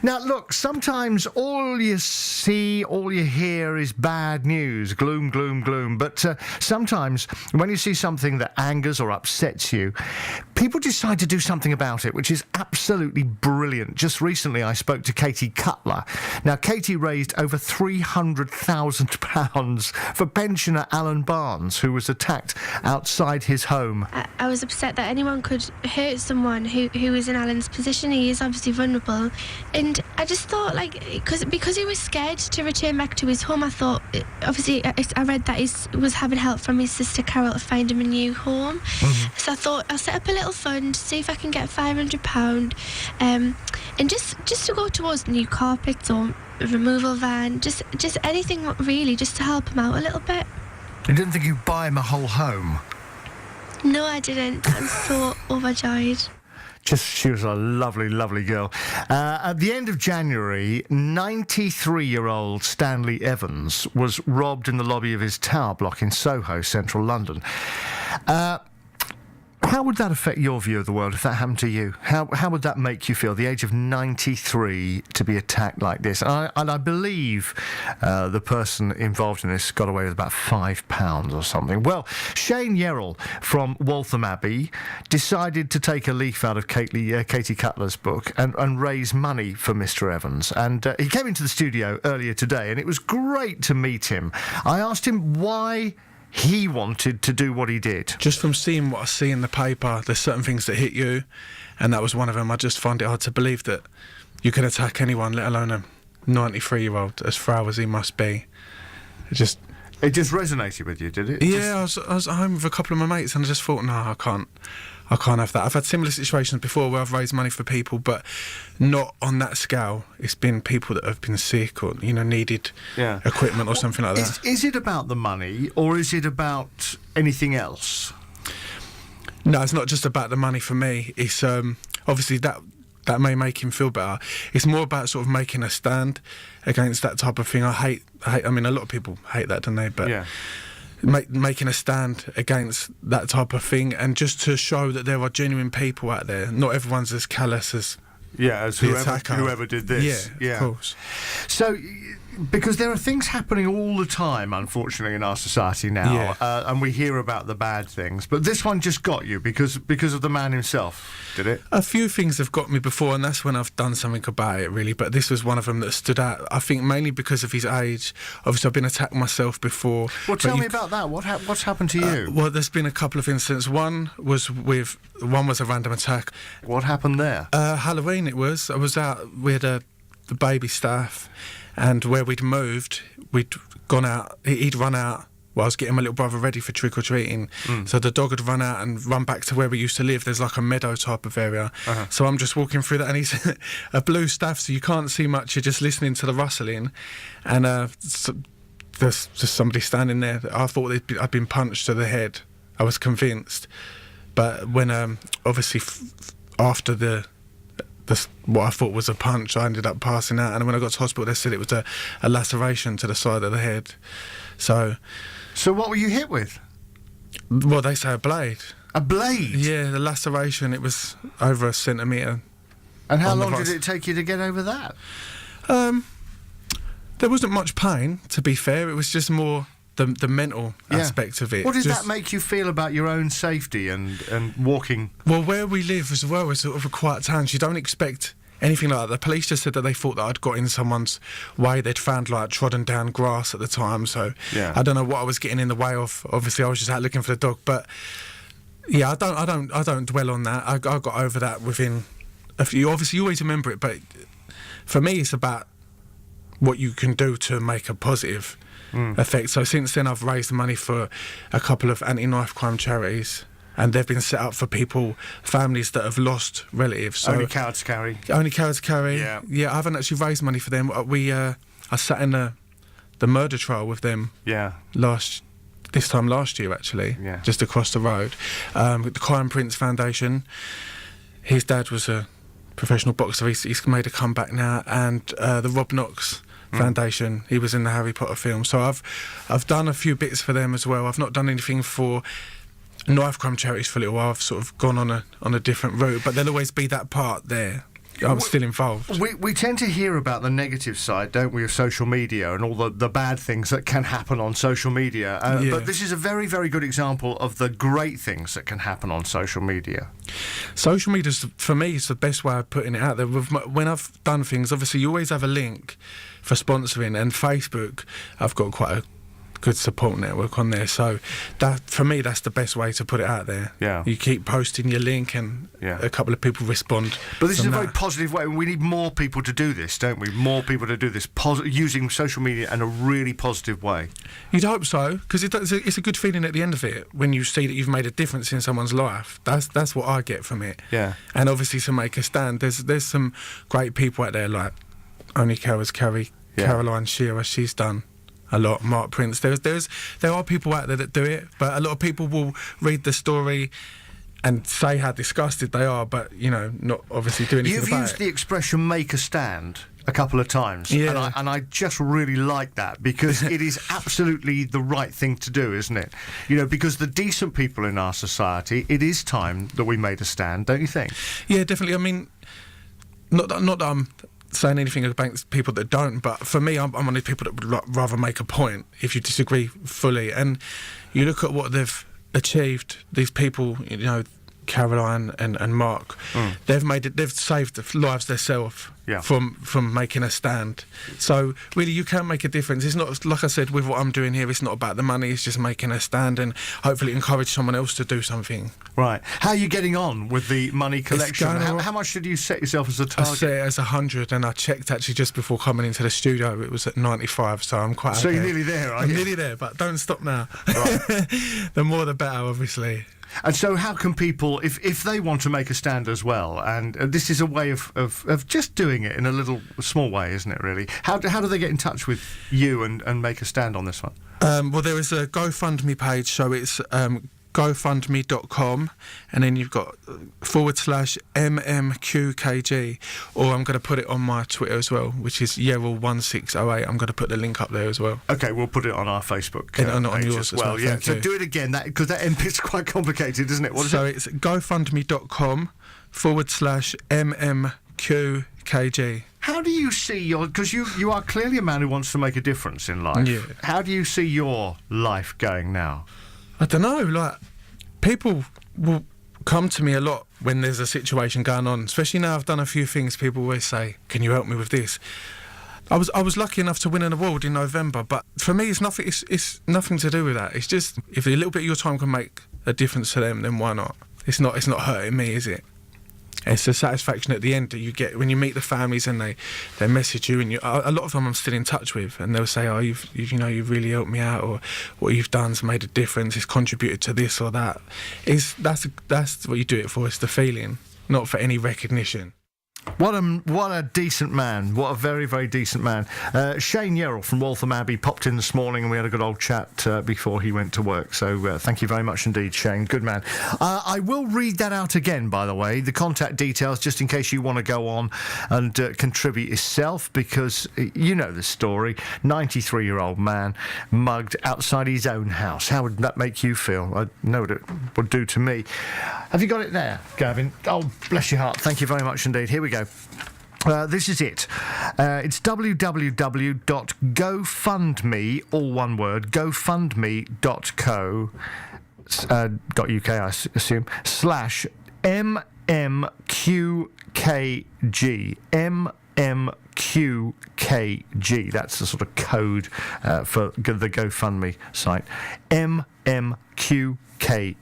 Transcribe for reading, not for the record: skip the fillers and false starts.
Now, look, sometimes all you see, all you hear is bad news, gloom, gloom, gloom. But sometimes when you see something that angers or upsets you, people decide to do something about it, which is absolutely brilliant. Just recently, I spoke to Katie Cutler. Now, Katie raised over £300,000 for pensioner Alan Barnes, who was attacked outside his home. I was upset that anyone could hurt someone who was in Alan's position. He is obviously vulnerable. And I just thought, like, because he was scared to return back to his home, I thought, obviously, I read that he was having help from his sister Carol to find him a new home. Mm-hmm. So I thought, I'll set up a little fund, see if I can get £500, and just to go towards new carpets or a removal van, just anything really, just to help him out a little bit. You didn't think you'd buy him a whole home? No, I didn't. I'm so overjoyed. She was a lovely, lovely girl. At the end of January, 93-year-old Stanley Evans was robbed in the lobby of his tower block in Soho, central London. How would that affect your view of the world if that happened to you? How would that make you feel, the age of 93, to be attacked like this? And I believe the person involved in this got away with about £5 or something. Well, Shane Yerrell from Waltham Abbey decided to take a leaf out of Katie Cutler's book and raise money for Mr. Evans. And he came into the studio earlier today, and it was great to meet him. I asked him why he wanted to do what he did. Just from seeing what I see in the paper, there's certain things that hit you, and that was one of them. I just find it hard to believe that you can attack anyone, let alone a 93-year-old, as frail as he must be. It just resonated with you, did it? Yeah, I was at home with a couple of my mates, and I just thought, no, I can't have that. I've had similar situations before where I've raised money for people, but not on that scale. It's been people that have been sick or, needed equipment or something like that. Is it about the money, or is it about anything else? No, it's not just about the money for me. It's obviously that may make him feel better. It's more about sort of making a stand against that type of thing. I mean, a lot of people hate that, don't they? But yeah. Making a stand against that type of thing, and just to show that there are genuine people out there. Not everyone's as callous as whoever did this. Yeah, of course. So, because there are things happening all the time, unfortunately, in our society now, and we hear about the bad things. But this one just got you because of the man himself, did it? A few things have got me before, and that's when I've done something about it, really. But this was one of them that stood out. I think mainly because of his age. Obviously, I've been attacked myself before. Well, tell me about that. What's happened to you? Well, there's been a couple of incidents. One was a random attack. What happened there? Halloween. It was. I was out. We had the baby staff. And where we'd moved, we'd gone out, he'd run out while I was getting my little brother ready for trick-or-treating. So the dog had run out and run back to where we used to live. There's like a meadow type of area. So I'm just walking through that, and he's a blue staff, so you can't see much. You're just listening to the rustling. And there's just somebody standing there. I thought I'd been punched to the head. I was convinced. But when, obviously, after what I thought was a punch, I ended up passing out, and when I got to hospital they said it was a laceration to the side of the head. So what were you hit with? Well, they say a blade. A blade? Yeah, the laceration, it was over a centimetre. And how long did it take you to get over that? There wasn't much pain, to be fair. It was just more the mental aspect of it. What does that make you feel about your own safety and walking? Well, where we live as well is sort of a quiet town, so you don't expect anything like that. The police just said that they thought that I'd got in someone's way. They'd found like trodden down grass at the time, so I don't know what I was getting in the way of. Obviously, I was just out looking for the dog, but yeah, I don't dwell on that. I got over that within a few. Obviously, you always remember it, but for me, it's about what you can do to make a positive effect. So since then I've raised money for a couple of anti-knife crime charities, and they've been set up for families that have lost relatives. So Only Cowards Carry. Yeah, I haven't actually raised money for them. I sat in the murder trial with them this time last year, actually, just across the road, with the Crime Prince Foundation. His dad was a professional boxer. He's made a comeback now, and the Rob Knox Foundation. He was in the Harry Potter film. So I've done a few bits for them as well. I've not done anything for knife crime charities for a little while. I've sort of gone on a different route, but there'll always be that part there. I'm still involved. We tend to hear about the negative side, don't we, of social media and all the bad things that can happen on social media. But this is a very, very good example of the great things that can happen on social media. Social media, for me, is the best way of putting it out there. When I've done things, obviously you always have a link for sponsoring, and Facebook, I've got quite a good support network on there, so that, for me, that's the best way to put it out there. Yeah, you keep posting your link and a couple of people respond. But this is a very positive way. We need more people to do this, don't we? More people to do this, using social media in a really positive way. You'd hope so, because it's a good feeling at the end of it when you see that you've made a difference in someone's life. That's what I get from it. Yeah. And obviously to make a stand, there's some great people out there like Only Carers Carrie, Caroline Shearer, she's done a lot. Mark Prince. There are people out there that do it, but a lot of people will read the story and say how disgusted they are, but not obviously do anything about it. You've used the expression "make a stand" a couple of times, and I just really like that, because it is absolutely the right thing to do, isn't it? Because the decent people in our society, it is time that we made a stand, don't you think? Yeah, definitely. I mean, not that I'm saying anything about people that don't, but for me, I'm one of the people that would rather make a point if you disagree fully. And you look at what they've achieved, these people, Caroline and Mark, they've saved the lives themselves from making a stand. So really, you can make a difference. It's not, like I said, with what I'm doing here, it's not about the money, it's just making a stand and hopefully encourage someone else to do something. Right. How are you getting on with the money collection? How much did you set yourself as a target? I set it as 100, and I checked actually just before coming into the studio, it was at 95, so I'm quite So you're nearly there, are you? I'm nearly there, but don't stop now. Right. The more the better, obviously. And so how can people, if they want to make a stand as well, and this is a way of just doing it in a little small way, isn't it, really? How do they get in touch with you and make a stand on this one? Well, there is a GoFundMe page, so it's GoFundMe.com, and then you've got /MMQKG, or I'm going to put it on my Twitter as well, which is Yerrell1608. I'm going to put the link up there as well. Okay, we'll put it on our Facebook and on yours as well. Yeah, so do it again, because that end bit's quite complicated, isn't it? What is it? It's GoFundMe.com /MMQKG. How do you see because you are clearly a man who wants to make a difference in life. Yeah. How do you see your life going now? I don't know, like, people will come to me a lot when there's a situation going on, especially now I've done a few things. People always say, can you help me with this? I was lucky enough to win an award in November, but for me it's nothing to do with that. It's just, if a little bit of your time can make a difference to them, then why not? It's not hurting me, is it? It's the satisfaction at the end that you get when you meet the families and they message you, and a lot of them I'm still in touch with, and they'll say, oh, you've really helped me out, or what you've done's made a difference, it's contributed to this or that. That's what you do it for. It's the feeling, not for any recognition. What a decent man. What a very, very decent man. Shane Yerrell from Waltham Abbey popped in this morning and we had a good old chat before he went to work. So thank you very much indeed, Shane. Good man. I will read that out again, by the way, the contact details, just in case you want to go on and contribute yourself, because you know the story. 93-year-old man mugged outside his own house. How would that make you feel? I know what it would do to me. Have you got it there, Gavin? Oh, bless your heart. Thank you very much indeed. Here we go. This is it. It's www.gofundme, all one word, gofundme.co.uk, I assume, /MMQKG. MMQKG. That's the sort of code for the GoFundMe site. MMQKG.